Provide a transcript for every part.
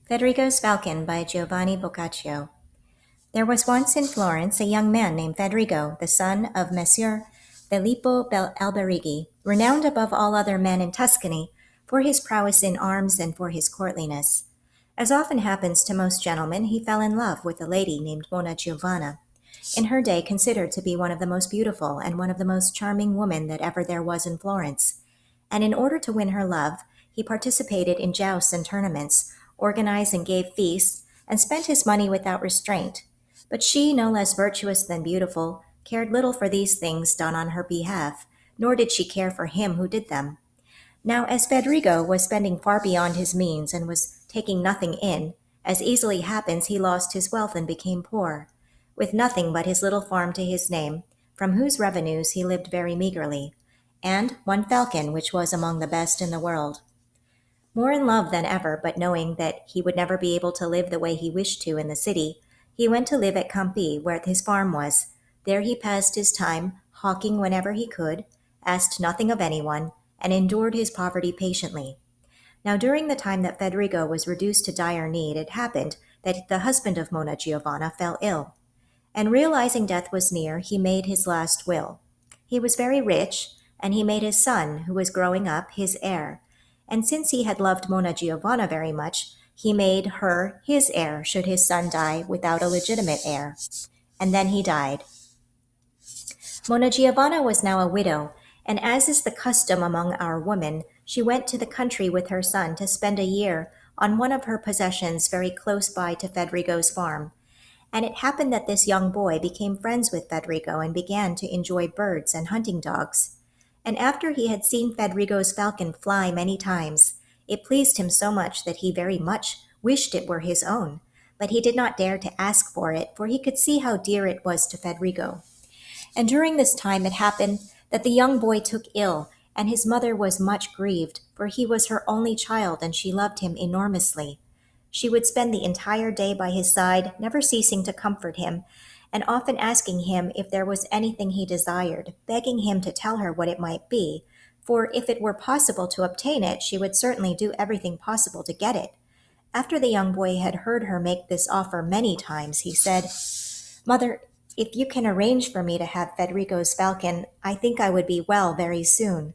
Federigo's Falcon by Giovanni Boccaccio. There was once in Florence a young man named Federigo, the son of Messer Filippo Alberighi, renowned above all other men in Tuscany for his prowess in arms and for his courtliness. As often happens to most gentlemen, he fell in love with a lady named Monna Giovanna, in her day considered to be one of the most beautiful and one of the most charming women that ever there was in Florence. And in order to win her love, he participated in jousts and tournaments, organized and gave feasts, and spent his money without restraint. But she, no less virtuous than beautiful, cared little for these things done on her behalf, nor did she care for him who did them. Now, as Federigo was spending far beyond his means and was taking nothing in, as easily happens, he lost his wealth and became poor, with nothing but his little farm to his name, from whose revenues he lived very meagerly, and one falcon which was among the best in the world. More in love than ever, but knowing that he would never be able to live the way he wished to in the city, he went to live at Campi, where his farm was. There he passed his time, hawking whenever he could, asked nothing of anyone, and endured his poverty patiently. Now during the time that Federigo was reduced to dire need, it happened that the husband of Monna Giovanna fell ill, and realizing death was near, he made his last will. He was very rich, and he made his son, who was growing up, his heir. And since he had loved Monna Giovanna very much, he made her his heir should his son die without a legitimate heir. And then he died. Monna Giovanna was now a widow, and as is the custom among our women, she went to the country with her son to spend a year on one of her possessions very close by to Federigo's farm. And it happened that this young boy became friends with Federigo and began to enjoy birds and hunting dogs. And after he had seen Federigo's falcon fly many times, it pleased him so much that he very much wished it were his own, but he did not dare to ask for it, for he could see how dear it was to Federigo. And during this time it happened that the young boy took ill, and his mother was much grieved, for he was her only child and she loved him enormously. She would spend the entire day by his side, never ceasing to comfort him, and often asking him if there was anything he desired, begging him to tell her what it might be, for if it were possible to obtain it, she would certainly do everything possible to get it. After the young boy had heard her make this offer many times, he said, "Mother, if you can arrange for me to have Federigo's falcon, I think I would be well very soon."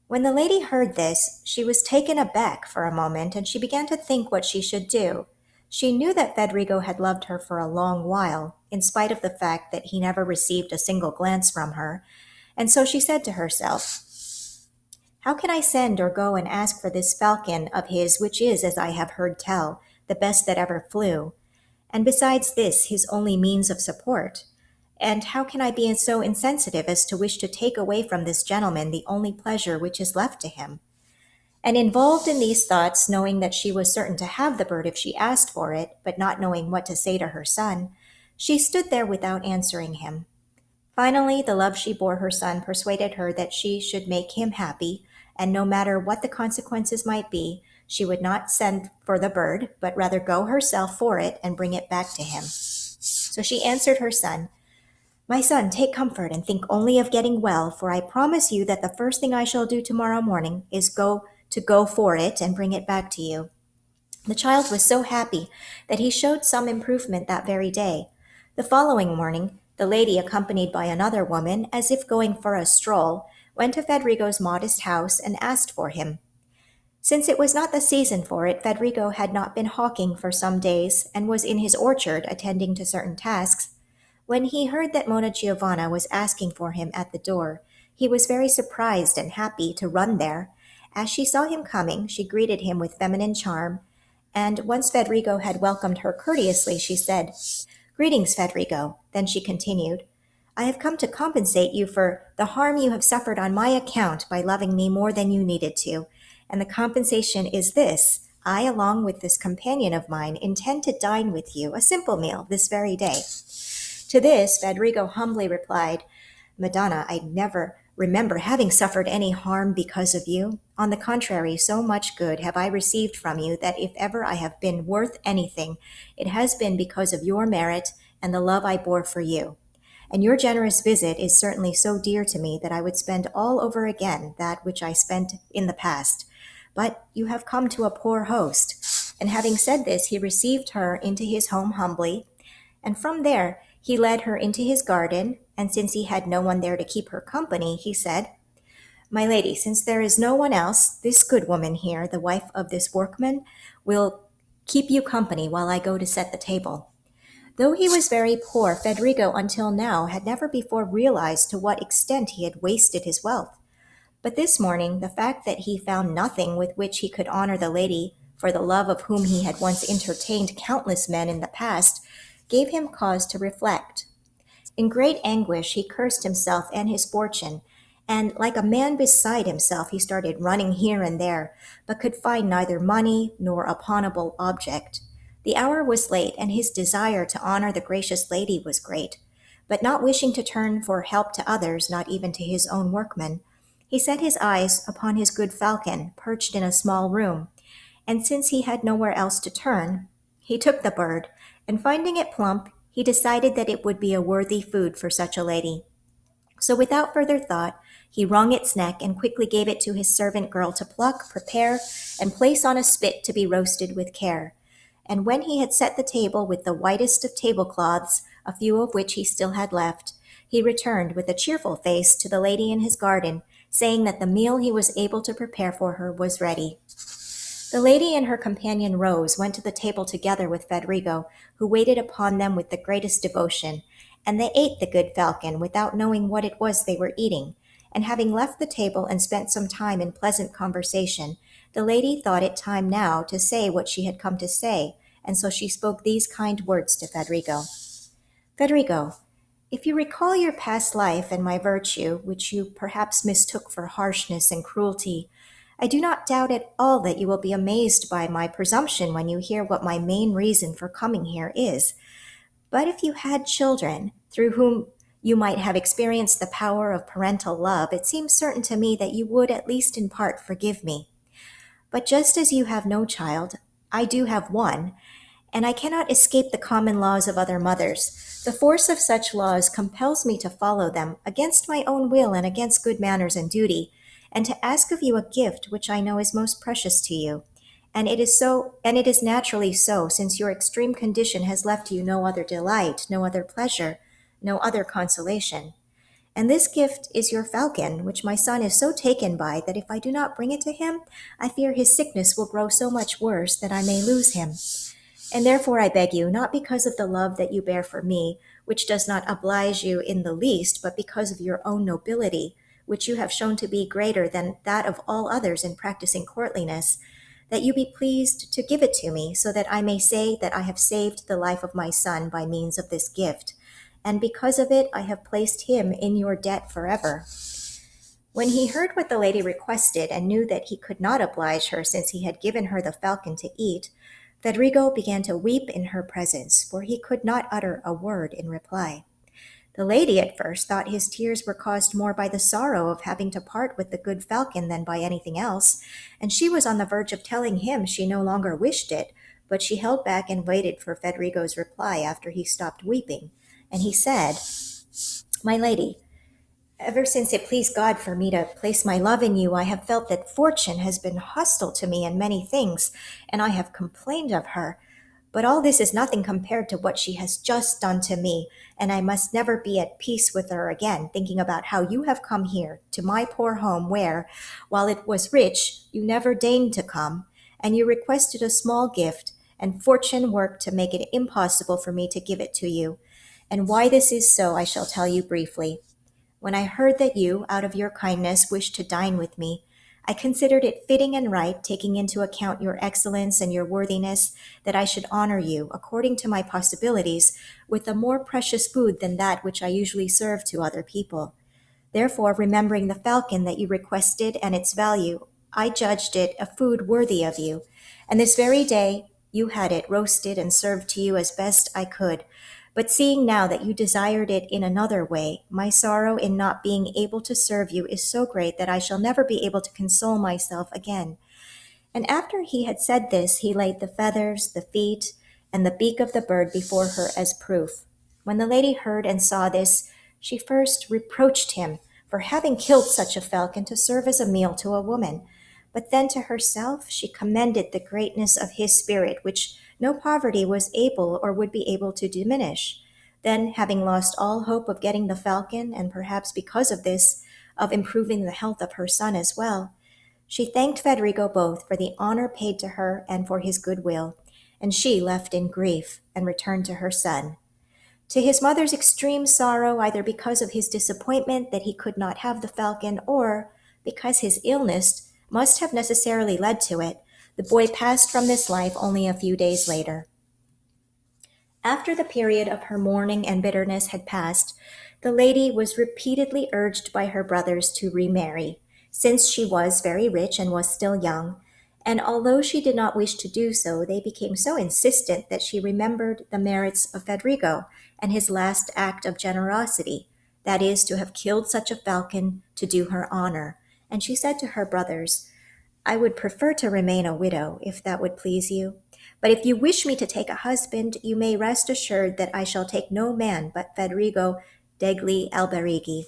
When the lady heard this, she was taken aback for a moment, and she began to think what she should do. She knew that Federigo had loved her for a long while, in spite of the fact that he never received a single glance from her, and so she said to herself, "How can I send or go and ask for this falcon of his, which is, as I have heard tell, the best that ever flew, and besides this, his only means of support? And how can I be so insensitive as to wish to take away from this gentleman the only pleasure which is left to him?" And involved in these thoughts, knowing that she was certain to have the bird if she asked for it, but not knowing what to say to her son, she stood there without answering him. Finally, the love she bore her son persuaded her that she should make him happy, and no matter what the consequences might be, she would not send for the bird, but rather go herself for it and bring it back to him. So she answered her son, "My son, take comfort and think only of getting well, for I promise you that the first thing I shall do tomorrow morning is go for it and bring it back to you." The child was so happy that he showed some improvement that very day. The following morning, the lady, accompanied by another woman, as if going for a stroll, went to Federigo's modest house and asked for him. Since it was not the season for it, Federigo had not been hawking for some days and was in his orchard attending to certain tasks. When he heard that Monna Giovanna was asking for him at the door, he was very surprised and happy to run there. As she saw him coming, she greeted him with feminine charm, and once Federigo had welcomed her courteously, she said, "Greetings, Federigo." Then she continued, "I have come to compensate you for the harm you have suffered on my account by loving me more than you needed to, and the compensation is this. I, along with this companion of mine, intend to dine with you, a simple meal, this very day." To this, Federigo humbly replied, "Madonna, I never remember having suffered any harm because of you. On the contrary, so much good have I received from you that if ever I have been worth anything, it has been because of your merit and the love I bore for you. And your generous visit is certainly so dear to me that I would spend all over again that which I spent in the past. But you have come to a poor host, And having said this, he received her into his home humbly, and from there he led her into his garden, and since he had no one there to keep her company, he said, "My lady, since there is no one else, this good woman here, the wife of this workman, will keep you company while I go to set the table." Though he was very poor, Federigo until now had never before realized to what extent he had wasted his wealth. But this morning, the fact that he found nothing with which he could honor the lady for the love of whom he had once entertained countless men in the past gave him cause to reflect. In great anguish, he cursed himself and his fortune, and like a man beside himself, he started running here and there, but could find neither money nor a pawnable object. The hour was late, and his desire to honor the gracious lady was great. But not wishing to turn for help to others, not even to his own workmen, he set his eyes upon his good falcon, perched in a small room, and since he had nowhere else to turn, he took the bird, and finding it plump, he decided that it would be a worthy food for such a lady. So without further thought, he wrung its neck and quickly gave it to his servant girl to pluck, prepare, and place on a spit to be roasted with care. And when he had set the table with the whitest of tablecloths, a few of which he still had left, he returned with a cheerful face to the lady in his garden, saying that the meal he was able to prepare for her was ready. The lady and her companion rose, went to the table together with Federigo, who waited upon them with the greatest devotion, and they ate the good falcon without knowing what it was they were eating. And having left the table and spent some time in pleasant conversation, the lady thought it time now to say what she had come to say, and so she spoke these kind words to Federigo. "Federigo, if you recall your past life and my virtue, which you perhaps mistook for harshness and cruelty, I do not doubt at all that you will be amazed by my presumption when you hear what my main reason for coming here is. But if you had children, through whom you might have experienced the power of parental love, it seems certain to me that you would at least in part forgive me. But just as you have no child, I do have one, and I cannot escape the common laws of other mothers. The force of such laws compels me to follow them against my own will and against good manners and duty, and to ask of you a gift which I know is most precious to you. And it is naturally so, since your extreme condition has left you no other delight, no other pleasure, no other consolation. And this gift is your falcon, which my son is so taken by that if I do not bring it to him, I fear his sickness will grow so much worse that I may lose him. And therefore I beg you, not because of the love that you bear for me, which does not oblige you in the least, but because of your own nobility, which you have shown to be greater than that of all others in practicing courtliness, that you be pleased to give it to me, so that I may say that I have saved the life of my son by means of this gift, and because of it I have placed him in your debt forever." When he heard what the lady requested and knew that he could not oblige her since he had given her the falcon to eat, Federigo began to weep in her presence, for he could not utter a word in reply. The lady at first thought his tears were caused more by the sorrow of having to part with the good falcon than by anything else, and she was on the verge of telling him she no longer wished it, but she held back and waited for Federigo's reply after he stopped weeping, and he said, "My lady, ever since it pleased God for me to place my love in you, I have felt that fortune has been hostile to me in many things, and I have complained of her. But all this is nothing compared to what she has just done to me, and I must never be at peace with her again, thinking about how you have come here to my poor home where, while it was rich, you never deigned to come, and you requested a small gift, and fortune worked to make it impossible for me to give it to you. And why this is so I shall tell you briefly. When I heard that you, out of your kindness, wished to dine with me, I considered it fitting and right, taking into account your excellence and your worthiness, that I should honor you, according to my possibilities, with a more precious food than that which I usually serve to other people. Therefore, remembering the falcon that you requested and its value, I judged it a food worthy of you, and this very day you had it roasted and served to you as best I could. But seeing now that you desired it in another way, my sorrow in not being able to serve you is so great that I shall never be able to console myself again." And after he had said this, he laid the feathers, the feet, and the beak of the bird before her as proof. When the lady heard and saw this, she first reproached him for having killed such a falcon to serve as a meal to a woman. But then to herself she commended the greatness of his spirit, which no poverty was able or would be able to diminish. Then, having lost all hope of getting the falcon, and perhaps because of this, of improving the health of her son as well, she thanked Federigo both for the honor paid to her and for his goodwill, and she left in grief and returned to her son. To his mother's extreme sorrow, either because of his disappointment that he could not have the falcon or because his illness must have necessarily led to it, the boy passed from this life only a few days later. After the period of her mourning and bitterness had passed, the lady was repeatedly urged by her brothers to remarry, since she was very rich and was still young, and although she did not wish to do so, they became so insistent that she remembered the merits of Federigo and his last act of generosity, that is, to have killed such a falcon to do her honor. And she said to her brothers, I would prefer to remain a widow, if that would please you. But if you wish me to take a husband, you may rest assured that I shall take no man but Federigo degli Alberighi.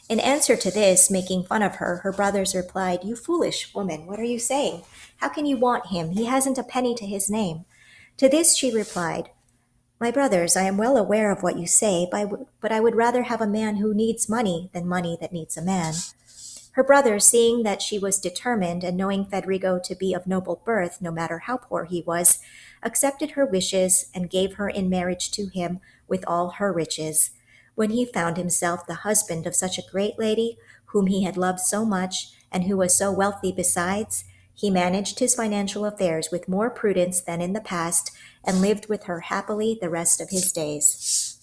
In answer to this, making fun of her, her brothers replied, You foolish woman, what are you saying? How can you want him? He hasn't a penny to his name. To this she replied, My brothers, I am well aware of what you say, but I would rather have a man who needs money than money that needs a man. Her brother, seeing that she was determined and knowing Federigo to be of noble birth, no matter how poor he was, accepted her wishes and gave her in marriage to him with all her riches. When he found himself the husband of such a great lady, whom he had loved so much and who was so wealthy besides, he managed his financial affairs with more prudence than in the past and lived with her happily the rest of his days.